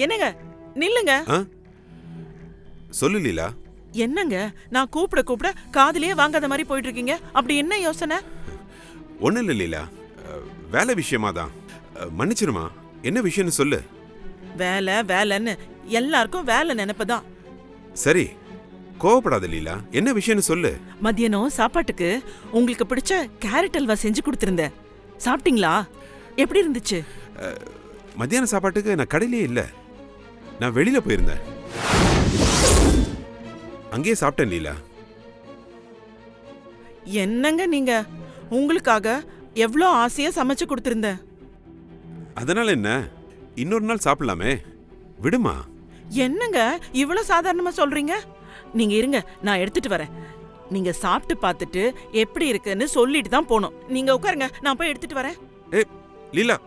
என்னங்க நில்லுங்க. சொல்லு லீலா. என்னங்க நான் கூப்பிட காதுலயே வாங்காத மாதிரி போயிட்டு இருக்கீங்க? அப்படி என்ன யோசனை? ஒன்னும் இல்ல லீலா, வேலை விஷயமா தான். மன்னிச்சிருமா, என்ன விஷயம்னு சொல்லு. வேலை வேலைன்னு எல்லாருக்கும் வேலை நினைப்பதான். சரி, கோவப்படாத லீலா, என்ன விஷயம்னு சொல்லு. மத்தியானம் சாப்பாட்டுக்கு உங்களுக்கு பிடிச்ச கேரட் அல்வா செஞ்சு கொடுத்திருந்தேன். சாப்பிட்டீங்களா? எப்படி இருந்துச்சு? மத்தியான சாப்பாட்டுக்கு நான் கடையிலே இல்ல, நான் வெளியில போயிருந்தேன். அங்கேயே சாப்பிட்டேன் லீலா. என்னங்க நீங்க, உங்களுக்காக எவ்வளோ ஆசையா சமைச்சு கொடுத்திருந்தேன். அதனால என்ன, இன்னொரு நாள் சாப்பிடலாமே, விடுமா. என்னங்க இவ்வளவு சாதாரணமா சொல்றீங்க? நீங்க இருங்க, நான் எடுத்துட்டு வரேன். நீங்க சாப்பிட்டு பார்த்துட்டு எப்படி இருக்குன்னு சொல்லிட்டு தான் போகணும். நீங்க உட்காருங்க, நான் போய் எடுத்துட்டு வரேன். லீலா,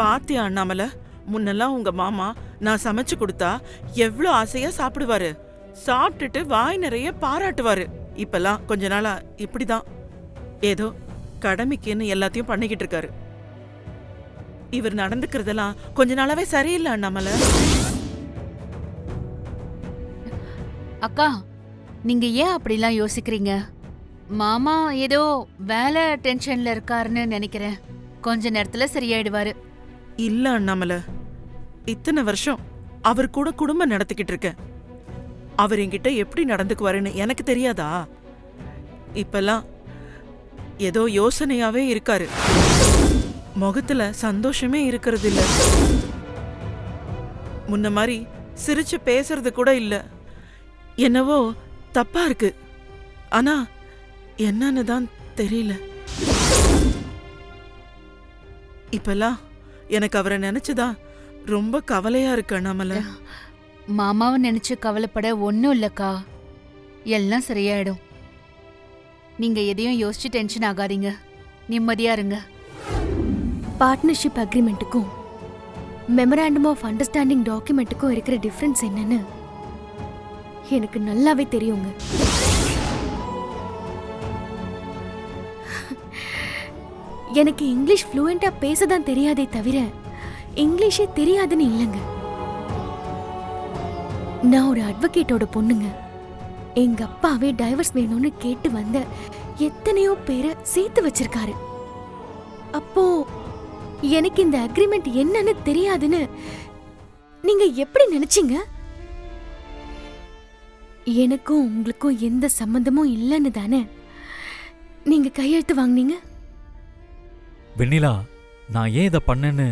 பாத்தியா அண்ணாமலை, முன்னெல்லாம் உங்க மாமா நான் சமைச்சு கொடுத்தா எவ்வளோ ஆசையா சாப்பிடுவாரு. சாப்பிட்டுட்டு வாய் நிறைய பாராட்டுவாரு. இப்பெல்லாம் கொஞ்ச நாளா இப்படிதான், ஏதோ கடமைக்குன்னு எல்லாத்தையும் பண்ணிக்கிட்டு இருக்காரு. இவர் நடந்துக்கிறதெல்லாம் கொஞ்ச நாளாவே சரியில்லை அண்ணாமலை. அக்கா, நீங்க ஏன் அப்படிலாம் யோசிக்கிறீங்க? மாமா ஏதோ வேலை டென்ஷன்ல இருக்காருன்னு நினைக்கிறேன். கொஞ்ச நேரத்துல சரியாயிடுவாரு. இல்ல அண்ணாமலை, இத்தனை வருஷம் அவர் கூட குடும்பம் நடத்திக்கிட்டு இருக்கேன். அவர் என்கிட்ட எப்படி நடந்துக்குவாருன்னு எனக்கு தெரியாதா? இப்பெல்லாம் ஏதோ யோசனையாவே இருக்காரு. முகத்துல சந்தோஷமே இருக்கிறது இல்ல. முன்ன மாதிரி சிரிச்சு பேசுறது கூட இல்ல. என்னவோ தப்பா இருக்கு. ஆனா என்னன்னு தான் தெரியல. இப்பெல்லாம் எனக்கு அவரை நினைச்சுதான் ரொம்ப கவலையா இருக்கு அண்ணாமலை. மாமாவை நினைச்சு கவலைப்பட ஒன்னும் இல்லக்கா, எல்லாம் சரியாயிடும். நீங்க எதையும் யோசிச்சு டென்ஷன் ஆகாதீங்க, நிம்மதியா இருங்க. பார்ட்னர்ஷிப் அக்ரிமெண்ட்டுக்கும் மெமராண்டம் ஆஃப் அண்டர்ஸ்டாண்டிங் டாக்குமெண்ட்டுக்கும் இருக்கிற டிஃபரன்ஸ் என்னன்னு எனக்கு நல்லாவே தெரியுங்க. எனக்கு இங்கிலீஷ் ஃப்ளூயண்டா பேசதான் தெரியாதே தவிர இங்கிலீஷே தெரியாதுன்னு இல்லைங்க. நான் ஒரு அட்வொகேட்டோட பொண்ணுங்க. எங்க அப்பாவே டைவர்ஸ் வேணும்னு கேட்டு வந்த எத்தனையோ பேரை சேர்த்து வச்சிருக்காரு. அப்போ எனக்கு இந்த அக்ரிமெண்ட் என்னன்னு தெரியாதுன்னு நீங்க எப்படி நினைச்சீங்க? எனக்கும் உங்களுக்கும் எந்த சம்பந்தமும் இல்லைன்னு தானே நீங்க கையெழுத்து வாங்குனீங்க? வெண்ணிலா, நான் ஏன் இதை பண்ணேன்னு.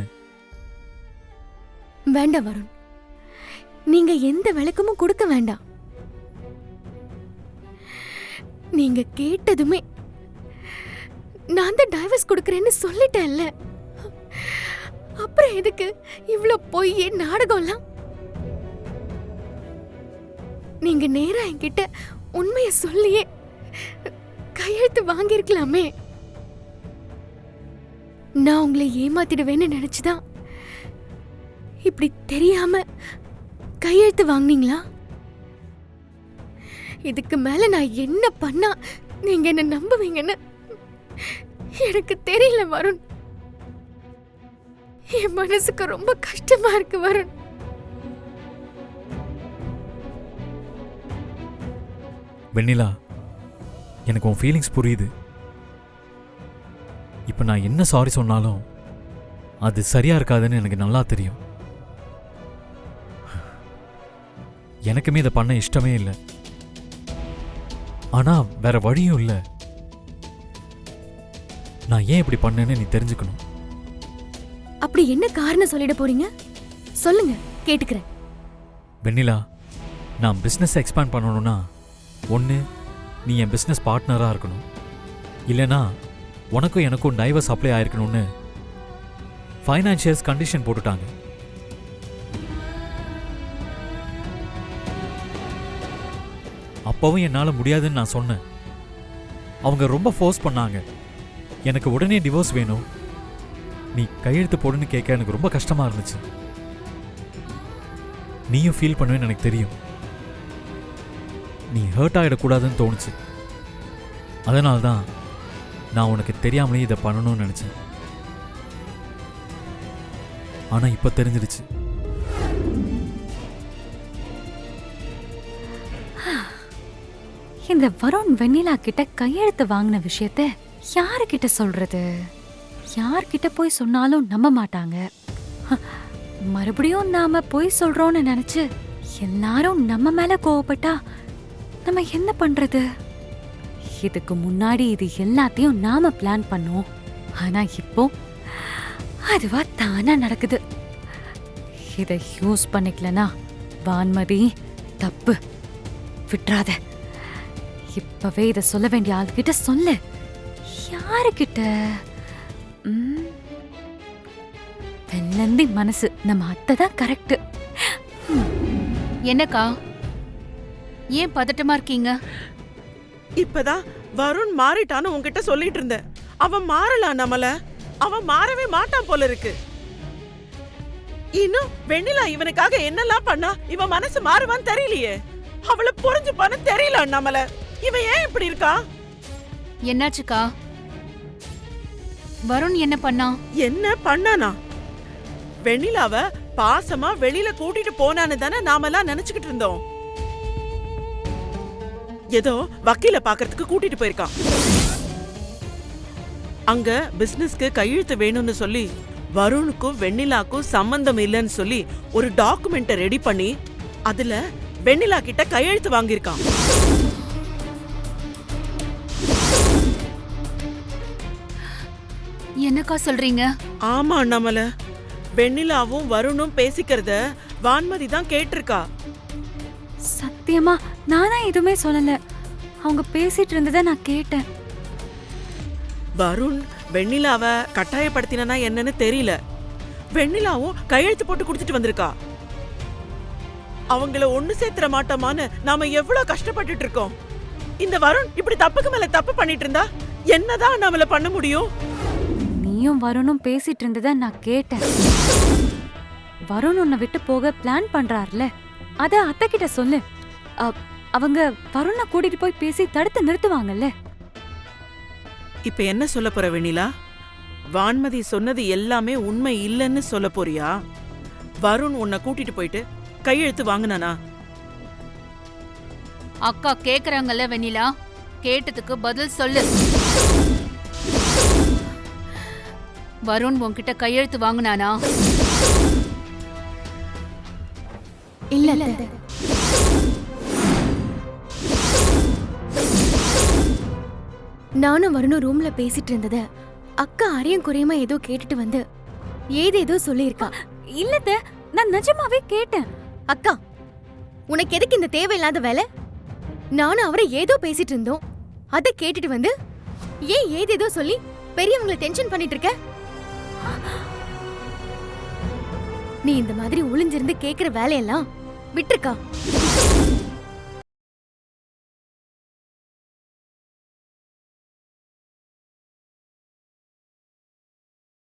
வேண்டாம் வருண், நீங்க எந்த விளக்கமும் கொடுக்க வேண்டாம். நீங்க கேட்டதுமே நான் தான் டைவர்ஸ் கொடுக்கறேன்னு சொல்லிட்டேன்ல, அப்புறம் எதுக்கு இவ்ளோ பொய் நாடகம்லாம்? நீங்க நேரா என்கிட்ட உண்மைய சொல்லியே கையெழுத்து வாங்கிருக்கலாமே. நான் உங்களை ஏமாத்திடுவேன்னு நினைச்சுதான் இப்படி தெரியாம கையெழுத்து வாங்கினீங்களா? இதுக்கு மேல நான் என்ன பண்ணா நீங்க என்ன நம்புவீங்கன்னு எனக்கு தெரியல வருண். என் மனசுக்கு ரொம்ப கஷ்டமா இருக்கு வருண். வெண்ணிலா, எனக்கு உன் ஃபீலிங்ஸ் புரியுது. இப்போ நான் என்ன சாரி சொன்னாலும் அது சரியா இருக்காதுன்னு எனக்கு நல்லா தெரியும். எனக்குமே இதை பண்ண இஷ்டமே இல்லை. ஆனா வேற வழியும் இல்லை. நான் ஏன் இப்படி பண்ணேன்னு நீ தெரிஞ்சுக்கணும். அப்படி என்ன காரணம் சொல்லிட போறீங்க? சொல்லுங்க, கேட்டுக்கிறேன். வெண்ணிலா, நான் பிஸ்னஸ் எக்ஸ்பேண்ட் பண்ணணும்னா ஒன்று நீ என் பிஸ்னஸ் பார்ட்னராக இருக்கணும், இல்லைனா உனக்கும் எனக்கும் டைவர்ஸ் அப்ளை ஆயிருக்கணும்னு ஃபைனான்ஷியல்ஸ் கண்டிஷன் போட்டுட்டாங்க. அப்பவும் என்னால் முடியாதுன்னு நான் சொன்னேன். அவங்க ரொம்ப ஃபோர்ஸ் பண்ணாங்க. எனக்கு உடனே டிவோர்ஸ் வேணும், நீ கையெழுத்து போடுன்னு கேட்க எனக்கு ரொம்ப கஷ்டமாக இருந்துச்சு. நீயும் ஃபீல் பண்ணுவேன்னு எனக்கு தெரியும். நீ ஹர்ட் ஆகிடக்கூடாதுன்னு தோணுச்சு. அதனால்தான் நான் உனக்கு தெரியாமலே இதை பண்ணணும்னு நினச்சேன். ஆனா இப்ப தெரிஞ்சிடுச்சு. இந்த வருண் வெண்ணிலா கிட்ட கையெழுத்து வாங்கின விஷயத்த யாருக்கிட்ட சொல்றது? யார்கிட்ட போய் சொன்னாலும் நம்ப மாட்டாங்க. மறுபடியும் நாம போய் சொல்றோம்னு நினைச்சு எல்லாரும் நம்ம மேல கோவப்பட்டா நம்ம என்ன பண்றது? இதுக்கு முன்னாடி இது எல்லாத்தையும் நாம பிளான் பண்ணோம். ஆனா இப்போ அதுவா தானா நடக்குது. இதை யூஸ் பண்ணிக்கலனா வான்மதி தப்பு. விட்டுறாத. இப்பவே இத சொல்ல வேண்டிய ஆள்கிட்ட சொல்லு. யாருக்கிட்ட? வெள்ளந்தி மனசு நம்ம அத்தை தான் கரெக்ட். என்னக்கா ஏன் பதட்டமா இருக்கீங்க? இப்பதான் வருண் மாறிட்டான்னு உன்கிட்ட சொல்லிட்டு இருந்தேன். அவன் மாறலாம் நம்மள. அவன் மாறவே மாட்டான் போல இருக்கு. இன்னும் வெண்ணிலா இவனுக்காக என்னெல்லாம் பண்ணா இவன் மனசு மாறுவான்னு தெரியலையே. அவளை புரிஞ்சுப்பான்னு தெரியல நம்மள. இவன் ஏன் இப்படி இருக்கா? என்னாச்சுக்கா? வருண் என்ன பண்ணா? என்ன பண்ணானா? வெண்ணிலாவ பாசமா வெளியில கூட்டிட்டு போனான்னு தானே நாமெல்லாம் நினைச்சுக்கிட்டு இருந்தோம். ஏதோ வக்கீல பாக்குறதுக்கு கூட்டிட்டு போயிருக்கான். அங்க பிசினஸ்க்கு கையெழுத்து வேணும்னு சொல்லி வருணுக்கும் வெண்ணிலாக்கும் சம்பந்தம் இல்லைன்னு சொல்லி ஒரு டாக்குமெண்ட்டை ரெடி பண்ணி அதுல வெண்ணிலா கிட்ட கையெழுத்து வாங்கியிருக்கான். என்னக்கா சொல்றீங்க? ஆமா நம்மள. வெண்ணிலாவும் வருணும் பேசிக்கிறத வான்மதி தான் கேட்டிருக்கா. சத்தியமா நானா எதுவுமே சொல்லல. அவங்க பேசிட்டு இருந்ததை நான் கேட்டேன். வருண் வெண்ணிலாவ கட்டாயப்படுத்தினா என்னன்னு தெரியல. வெண்ணிலாவும் கையெழுத்து போட்டு குடுத்துட்டு வந்திருக்கா. அவங்கள ஒண்ணு சேர்த்துற மாட்டோமான்னு நாம எவ்வளவு கஷ்டப்பட்டுட்டு இருக்கோம். இந்த வருண் இப்படி தப்புக்கு மேல தப்பு பண்ணிட்டு இருந்தா என்னதான் நம்மள பண்ண முடியும்? நீயும் வருணும் பேசிட்டு இருந்ததை நான் கேட்டேன். வருண் உன்னை விட்டு போக பிளான் பண்றாருல, அத அத்தை கிட்ட சொல்லு. அவங்க வருணை கூட்டிட்டு போய் பேசி தடுத்து நிறுத்துவாங்கல்ல. இப்ப என்ன சொல்ல போற வெண்ணிலா? வான்மதி சொன்னது எல்லாமே உண்மை இல்லைன்னு சொல்ல போறியா? வருண் உன்னை கூட்டிட்டு போயிட்டு கையெழுத்து வாங்கினானா? அக்கா கேக்குறாங்கல்ல வெண்ணிலா, கேட்டதுக்கு பதில் சொல்லு. வருண் உன்கிட்ட கையெழுத்து வாங்கினானா? இல்ல. நானும் வருணும் ரூம்ல பேசிட்டு இருந்தத அக்கா அரையும் குறையுமா ஏதோ கேட்டுட்டு வந்து ஏதேதோ சொல்லியிருக்கா. இல்லத்த, நான் நிஜமாவே கேட்டேன். அக்கா, உனக்கு எதுக்கு இந்த தேவையில்லாத வேலை? நானும் அவரை ஏதோ பேசிட்டு இருந்தோம், அத கேட்டுட்டு வந்து ஏன் ஏதேதோ சொல்லி பெரியவங்களை டென்ஷன் பண்ணிட்டு இருக்க? நீ இந்த மாதிரி ஒளிஞ்சிருந்து கேக்குற வேலையெல்லாம் விட்டுருக்கா.